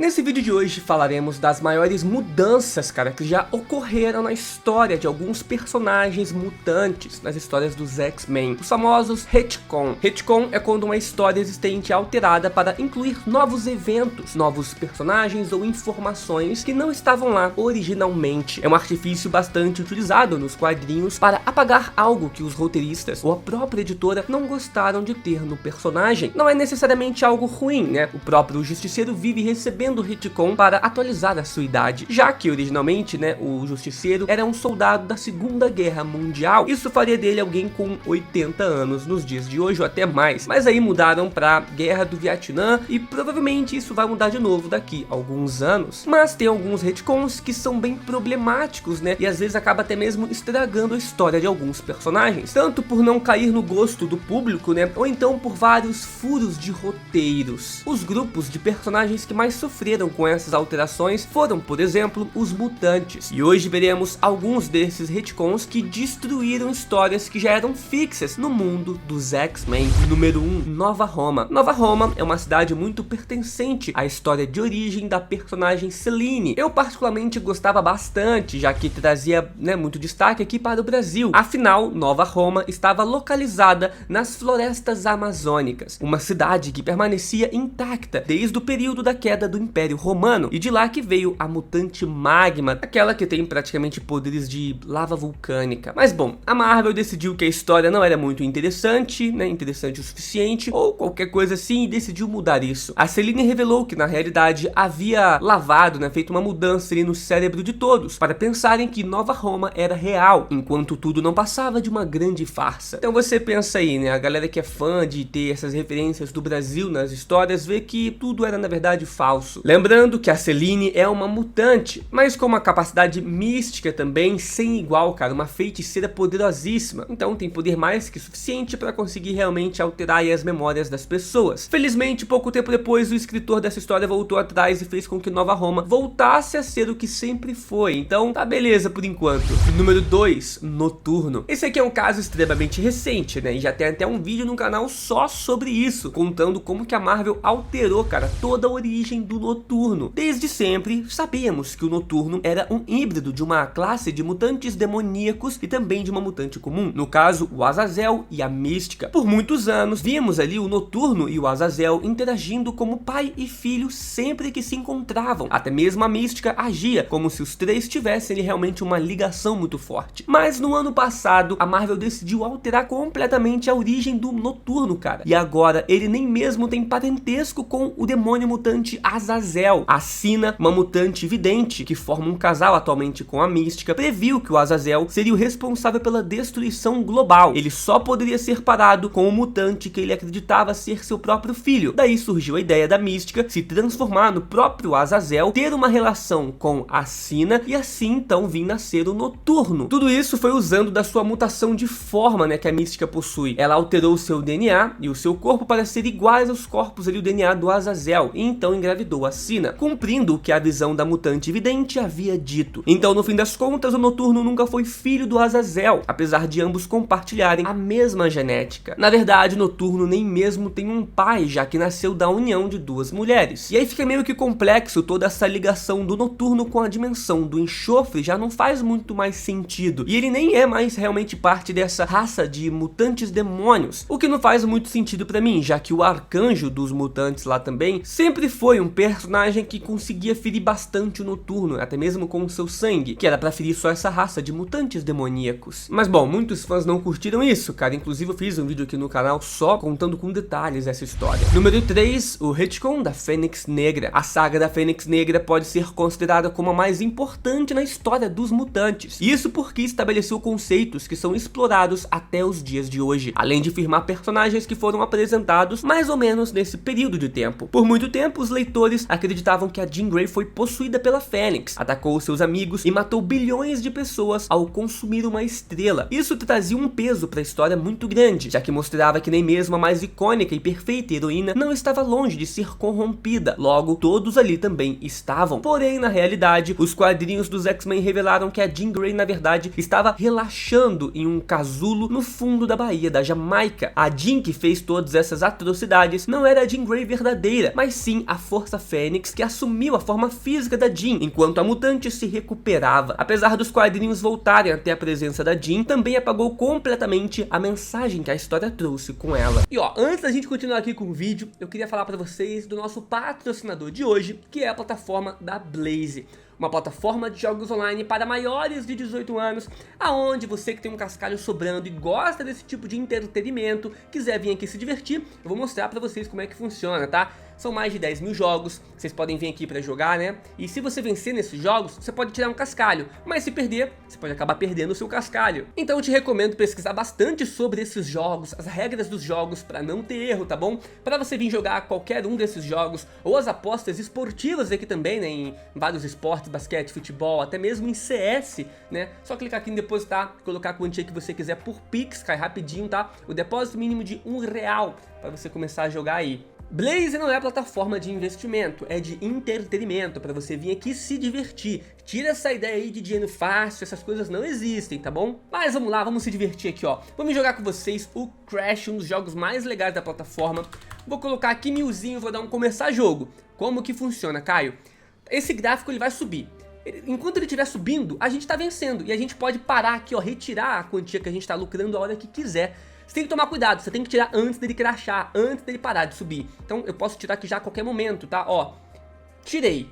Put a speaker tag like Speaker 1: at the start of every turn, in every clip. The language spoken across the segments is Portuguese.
Speaker 1: Nesse vídeo de hoje falaremos das maiores mudanças, cara, que já ocorreram na história de alguns personagens mutantes nas histórias dos X-Men, os famosos retcon. Retcon é quando uma história existente é alterada para incluir novos eventos, novos personagens ou informações que não estavam lá originalmente. É um artifício bastante utilizado nos quadrinhos para apagar algo que os roteiristas ou a própria editora não gostaram de ter no personagem. Não é necessariamente algo ruim, né? O próprio Justiceiro vive recebendo retcon para atualizar a sua idade, já que originalmente, né, o Justiceiro era um soldado da Segunda Guerra Mundial. Isso faria dele alguém com 80 anos nos dias de hoje ou até mais, mas aí mudaram para Guerra do Vietnã e provavelmente isso vai mudar de novo daqui a alguns anos. Mas tem alguns retcons que são bem problemáticos, né, e às vezes acaba até mesmo estragando a história de alguns personagens, tanto por não cair no gosto do público, né, ou então por vários furos de roteiros. Os grupos de personagens que mais sofreram com essas alterações foram, por exemplo, os mutantes. E hoje veremos alguns desses retcons que destruíram histórias que já eram fixas no mundo dos X-Men. Número 1, Nova Roma. Nova Roma é uma cidade muito pertencente à história de origem da personagem Selene. Eu particularmente gostava bastante, já que trazia, né, muito destaque aqui para o Brasil. Afinal, Nova Roma estava localizada nas florestas amazônicas, uma cidade que permanecia intacta desde o período da queda do Império Romano, e de lá que veio a mutante Magma, aquela que tem praticamente poderes de lava vulcânica. Mas bom, a Marvel decidiu que a história não era muito interessante, né, interessante o suficiente, ou qualquer coisa assim, e decidiu mudar isso. A Selene revelou que na realidade havia lavado, né, feito uma mudança ali no cérebro de todos, para pensarem que Nova Roma era real, enquanto tudo não passava de uma grande farsa. Então você pensa aí, né, a galera que é fã de ter essas referências do Brasil nas histórias, vê que tudo era na verdade falso. Lembrando que a Selene é uma mutante, mas com uma capacidade mística também sem igual, cara, uma feiticeira poderosíssima. Então tem poder mais que suficiente para conseguir realmente alterar aí as memórias das pessoas. Felizmente, pouco tempo depois, o escritor dessa história voltou atrás e fez com que Nova Roma voltasse a ser o que sempre foi. Então tá beleza por enquanto. Número 2, Noturno. Esse aqui é um caso extremamente recente, né, e já tem até um vídeo no canal só sobre isso, contando como que a Marvel alterou, cara, toda a origem do Noturno. Desde sempre, sabíamos que o Noturno era um híbrido de uma classe de mutantes demoníacos e também de uma mutante comum, no caso, o Azazel e a Mística. Por muitos anos, vimos ali o Noturno e o Azazel interagindo como pai e filho sempre que se encontravam. Até mesmo a Mística agia como se os três tivessem realmente uma ligação muito forte. Mas no ano passado, a Marvel decidiu alterar completamente a origem do Noturno, cara. E agora, ele nem mesmo tem parentesco com o demônio mutante Azazel. A Sina, uma mutante vidente que forma um casal atualmente com a Mística, previu que o Azazel seria o responsável pela destruição global. Ele só poderia ser parado com o mutante que ele acreditava ser seu próprio filho. Daí surgiu a ideia da Mística se transformar no próprio Azazel, ter uma relação com a Sina e assim então vir nascer o Noturno. Tudo isso foi usando da sua mutação de forma, né, que a Mística possui. Ela alterou o seu DNA e o seu corpo para ser iguais aos corpos ali, o DNA do Azazel, e então engravidou a Sina, cumprindo o que a visão da mutante vidente havia dito. Então, no fim das contas, o Noturno nunca foi filho do Azazel, apesar de ambos compartilharem a mesma genética. Na verdade, o Noturno nem mesmo tem um pai, já que nasceu da união de duas mulheres. E aí fica meio que complexo toda essa ligação do Noturno com a dimensão do enxofre, já não faz muito mais sentido. E ele nem é mais realmente parte dessa raça de mutantes demônios, o que não faz muito sentido pra mim, já que o arcanjo dos mutantes lá também sempre foi um personagem que conseguia ferir bastante o Noturno, até mesmo com o seu sangue, que era pra ferir só essa raça de mutantes demoníacos. Mas bom, muitos fãs não curtiram isso, cara. Inclusive eu fiz um vídeo aqui no canal só contando com detalhes essa história. Número 3, o retcon da Fênix Negra. A saga da Fênix Negra pode ser considerada como a mais importante na história dos mutantes. Isso porque estabeleceu conceitos que são explorados até os dias de hoje, além de firmar personagens que foram apresentados mais ou menos nesse período de tempo. Por muito tempo, os leitores acreditavam que a Jean Grey foi possuída pela Fênix, atacou seus amigos e matou bilhões de pessoas ao consumir uma estrela. Isso trazia um peso para a história muito grande, já que mostrava que nem mesmo a mais icônica e perfeita heroína não estava longe de ser corrompida, logo todos ali também estavam. Porém, na realidade, os quadrinhos dos X-Men revelaram que a Jean Grey na verdade estava relaxando em um casulo no fundo da Baía da Jamaica. A Jean que fez todas essas atrocidades não era a Jean Grey verdadeira, mas sim a Força Fênix Fênix que assumiu a forma física da Jean, enquanto a mutante se recuperava. Apesar dos quadrinhos voltarem até a presença da Jean, também apagou completamente a mensagem que a história trouxe com ela. E ó, antes da gente continuar aqui com o vídeo, eu queria falar pra vocês do nosso patrocinador de hoje, que é a plataforma da Blaze. Uma plataforma de jogos online para maiores de 18 anos, aonde você que tem um cascalho sobrando e gosta desse tipo de entretenimento, quiser vir aqui se divertir, eu vou mostrar pra vocês como é que funciona, tá? São mais de 10 mil jogos, vocês podem vir aqui pra jogar, né? E se você vencer nesses jogos, você pode tirar um cascalho, mas se perder, você pode acabar perdendo o seu cascalho. Então eu te recomendo pesquisar bastante sobre esses jogos, as regras dos jogos, pra não ter erro, tá bom? Pra você vir jogar qualquer um desses jogos, ou as apostas esportivas aqui também, né? Em vários esportes, basquete, futebol, até mesmo em CS, né? Só clicar aqui em depositar, colocar a quantia que você quiser por Pix, cai rapidinho, tá? O depósito mínimo de R$1 para você começar a jogar aí. Blaze não é plataforma de investimento, é de entretenimento, para você vir aqui se divertir. Tira essa ideia aí de dinheiro fácil, essas coisas não existem, tá bom? Mas vamos lá, vamos se divertir aqui, ó. Vamos jogar com vocês o Crash, um dos jogos mais legais da plataforma. Vou colocar aqui 1000zinho, vou dar um começar jogo. Como que funciona, Caio? Esse gráfico ele vai subir. Enquanto ele estiver subindo, a gente tá vencendo. E a gente pode parar aqui, ó, retirar a quantia que a gente tá lucrando a hora que quiser. Você tem que tomar cuidado, você tem que tirar antes dele crashar, antes dele parar de subir. Então eu posso tirar aqui já a qualquer momento, tá? Ó, tirei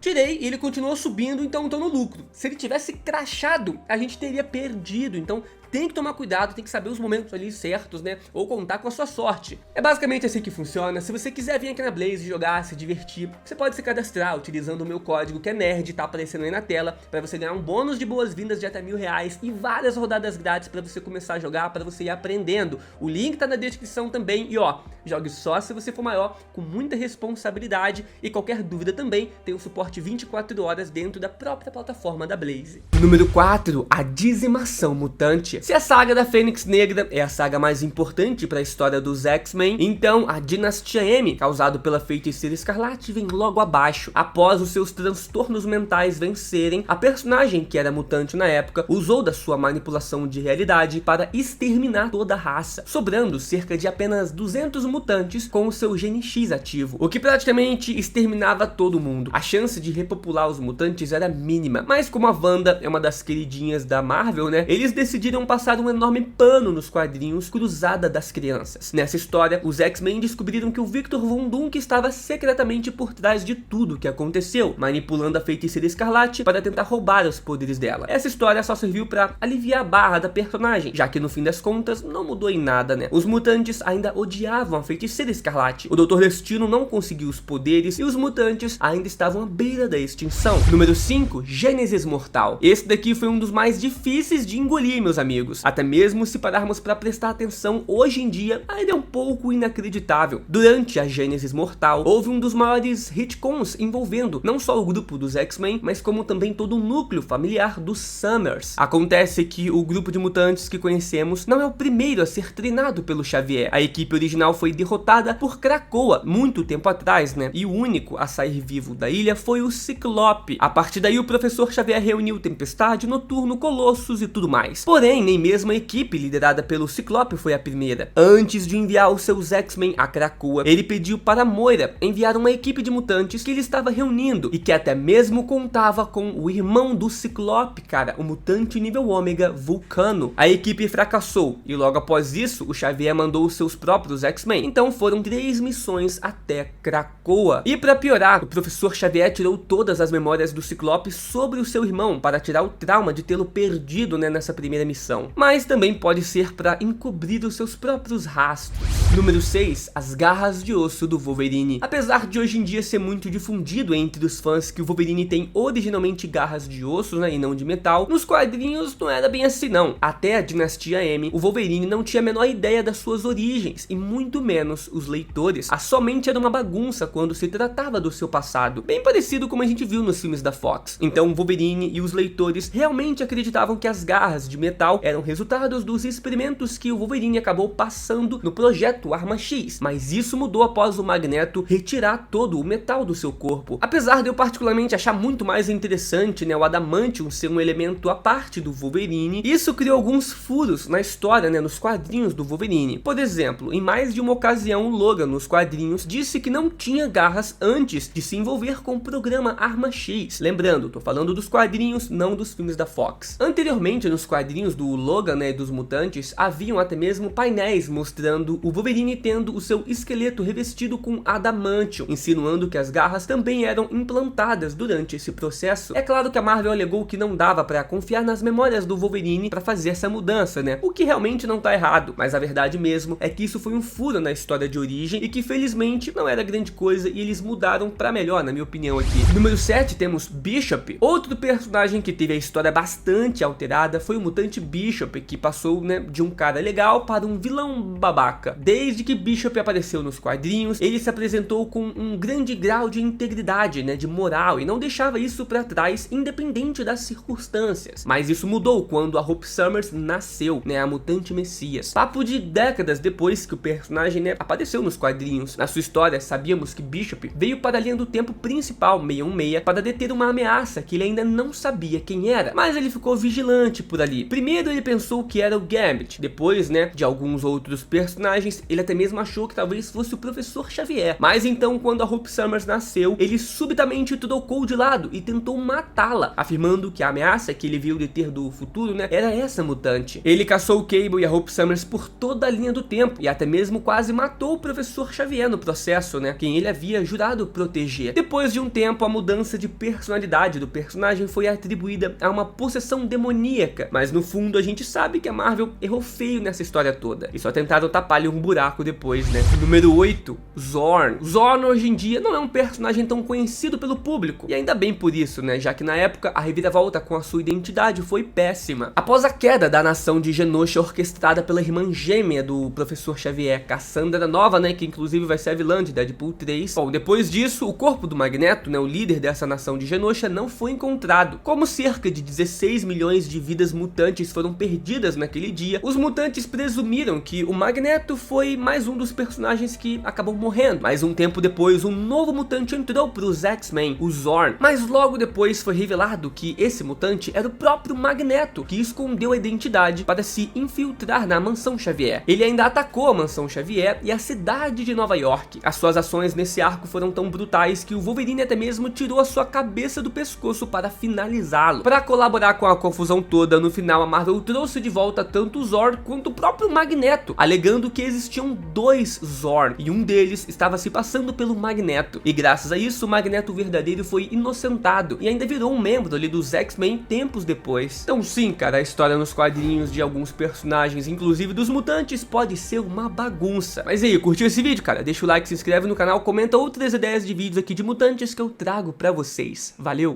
Speaker 1: e ele continuou subindo, então eu tô no lucro. Se ele tivesse crashado, a gente teria perdido, então tem que tomar cuidado, tem que saber os momentos ali certos, né? Ou contar com a sua sorte. É basicamente assim que funciona. Se você quiser vir aqui na Blaze jogar, se divertir, você pode se cadastrar utilizando o meu código que é NERD, tá aparecendo aí na tela, para você ganhar um bônus de boas-vindas de até R$1000 e várias rodadas grátis para você começar a jogar, para você ir aprendendo. O link tá na descrição também e ó, jogue só se você for maior, com muita responsabilidade e qualquer dúvida também, tem o suporte 24 horas dentro da própria plataforma da Blaze. Número 4, a dizimação mutante. Se a saga da Fênix Negra é a saga mais importante para a história dos X-Men, então a Dinastia M, causado pela Feiticeira Escarlate, vem logo abaixo. Após os seus transtornos mentais vencerem, a personagem, que era mutante na época, usou da sua manipulação de realidade para exterminar toda a raça, sobrando cerca de apenas 200 mutantes com o seu Gene X ativo, o que praticamente exterminava todo mundo. A chance de repopular os mutantes era mínima, mas como a Wanda é uma das queridinhas da Marvel, né, eles decidiram passar um enorme pano nos quadrinhos Cruzada das Crianças. Nessa história, os X-Men descobriram que o Victor Von Doom estava secretamente por trás de tudo que aconteceu, manipulando a Feiticeira Escarlate para tentar roubar os poderes dela. Essa história só serviu para aliviar a barra da personagem, já que no fim das contas não mudou em nada, né? Os mutantes ainda odiavam a Feiticeira Escarlate, o Dr. Destino não conseguiu os poderes e os mutantes ainda estavam à beira da extinção. Número 5, Gênesis Mortal. Esse daqui foi um dos mais difíceis de engolir, meus amigos. Até mesmo se pararmos para prestar atenção hoje em dia, ainda é um pouco inacreditável. Durante a Gênesis Mortal, houve um dos maiores retcons envolvendo não só o grupo dos X-Men, mas como também todo o núcleo familiar dos Summers. Acontece que o grupo de mutantes que conhecemos não é o primeiro a ser treinado pelo Xavier. A equipe original foi derrotada por Krakoa muito tempo atrás, né? E o único a sair vivo da ilha foi o Ciclope. A partir daí o professor Xavier reuniu Tempestade, Noturno, Colossus e tudo mais. Porém, nem mesmo a equipe liderada pelo Ciclope foi a primeira. Antes de enviar os seus X-Men a Krakoa, ele pediu para Moira enviar uma equipe de mutantes que ele estava reunindo e que até mesmo contava com o irmão do Ciclope, cara, o mutante nível ômega Vulcano. A equipe fracassou e logo após isso o Xavier mandou os seus próprios X-Men. Então foram 3 missões até Krakoa. E para piorar, o professor Xavier tirou todas as memórias do Ciclope sobre o seu irmão para tirar o trauma de tê-lo perdido, né, nessa primeira missão. Mas também pode ser para encobrir os seus próprios rastros. Número 6, as garras de osso do Wolverine. Apesar de hoje em dia ser muito difundido entre os fãs que o Wolverine tem originalmente garras de osso, né, e não de metal, nos quadrinhos não era bem assim não. Até a Dinastia M, o Wolverine não tinha a menor ideia das suas origens, e muito menos os leitores. A sua mente era uma bagunça quando se tratava do seu passado, bem parecido como a gente viu nos filmes da Fox. Então o Wolverine e os leitores realmente acreditavam que as garras de metal eram resultados dos experimentos que o Wolverine acabou passando no projeto Arma X, mas isso mudou após o Magneto retirar todo o metal do seu corpo. Apesar de eu particularmente achar muito mais interessante, né, o Adamantium ser um elemento à parte do Wolverine, isso criou alguns furos na história, né, nos quadrinhos do Wolverine. Por exemplo, em mais de uma ocasião, Logan nos quadrinhos disse que não tinha garras antes de se envolver com o programa Arma X. Lembrando, tô falando dos quadrinhos, não dos filmes da Fox. Anteriormente, nos quadrinhos do Logan, né, dos mutantes, haviam até mesmo painéis mostrando o Wolverine tendo o seu esqueleto revestido com adamantium, insinuando que as garras também eram implantadas durante esse processo. É claro que a Marvel alegou que não dava pra confiar nas memórias do Wolverine pra fazer essa mudança, né, o que realmente não tá errado, mas a verdade mesmo é que isso foi um furo na história de origem e que felizmente não era grande coisa e eles mudaram pra melhor, na minha opinião aqui. Número 7 temos Bishop. Outro personagem que teve a história bastante alterada foi o mutante Bishop, que passou, né, de um cara legal para um vilão babaca. Desde que Bishop apareceu nos quadrinhos, ele se apresentou com um grande grau de integridade, né, de moral, e não deixava isso pra trás, independente das circunstâncias. Mas isso mudou quando a Hope Summers nasceu, né, a mutante Messias. Papo de décadas depois que o personagem, né, apareceu nos quadrinhos. Na sua história, sabíamos que Bishop veio para a linha do tempo principal 616 para deter uma ameaça que ele ainda não sabia quem era, mas ele ficou vigilante por ali. Primeiro ele pensou que era o Gambit, depois, né, de alguns outros personagens, ele até mesmo achou que talvez fosse o Professor Xavier. Mas então, quando a Hope Summers nasceu, ele subitamente trocou de lado e tentou matá-la, afirmando que a ameaça que ele viu deter do futuro, né, era essa mutante. Ele caçou o Cable e a Hope Summers por toda a linha do tempo e até mesmo quase matou o Professor Xavier no processo, né, quem ele havia jurado proteger. Depois de um tempo, a mudança de personalidade do personagem foi atribuída a uma possessão demoníaca, mas no fundo a gente sabe que a Marvel errou feio nessa história toda e só tentaram tapar-lhe um buraco depois, né. Número 8, Zorn. Zorn hoje em dia não é um personagem tão conhecido pelo público, e ainda bem por isso, né, já que na época a reviravolta com a sua identidade foi péssima. Após a queda da nação de Genosha orquestrada pela irmã gêmea do Professor Xavier, Cassandra Nova, né, que inclusive vai ser a vilã de Deadpool 3. Bom, depois disso, o corpo do Magneto, né, o líder dessa nação de Genosha, não foi encontrado. Como cerca de 16 milhões de vidas mutantes foram perdidas naquele dia, os mutantes presumiram que o Magneto foi mais um dos personagens que acabou morrendo. Mas um tempo depois, um novo mutante entrou para os X-Men, o Zorn. Mas logo depois foi revelado que esse mutante era o próprio Magneto, que escondeu a identidade para se infiltrar na Mansão Xavier. Ele ainda atacou a Mansão Xavier e a cidade de Nova York. As suas ações nesse arco foram tão brutais que o Wolverine até mesmo tirou a sua cabeça do pescoço para finalizá-lo. Para colaborar com a confusão toda, no final a Marvel trouxe de volta tanto o Zorn quanto o próprio Magneto, alegando que existiam dois Zorn e um deles estava se passando pelo Magneto. E graças a isso, o Magneto verdadeiro foi inocentado e ainda virou um membro ali dos X-Men tempos depois. Então sim, cara, a história nos quadrinhos de alguns personagens, inclusive dos mutantes, pode ser uma bagunça. Mas e aí, curtiu esse vídeo, cara? Deixa o like, se inscreve no canal, comenta outras ideias de vídeos aqui de mutantes que eu trago pra vocês. Valeu!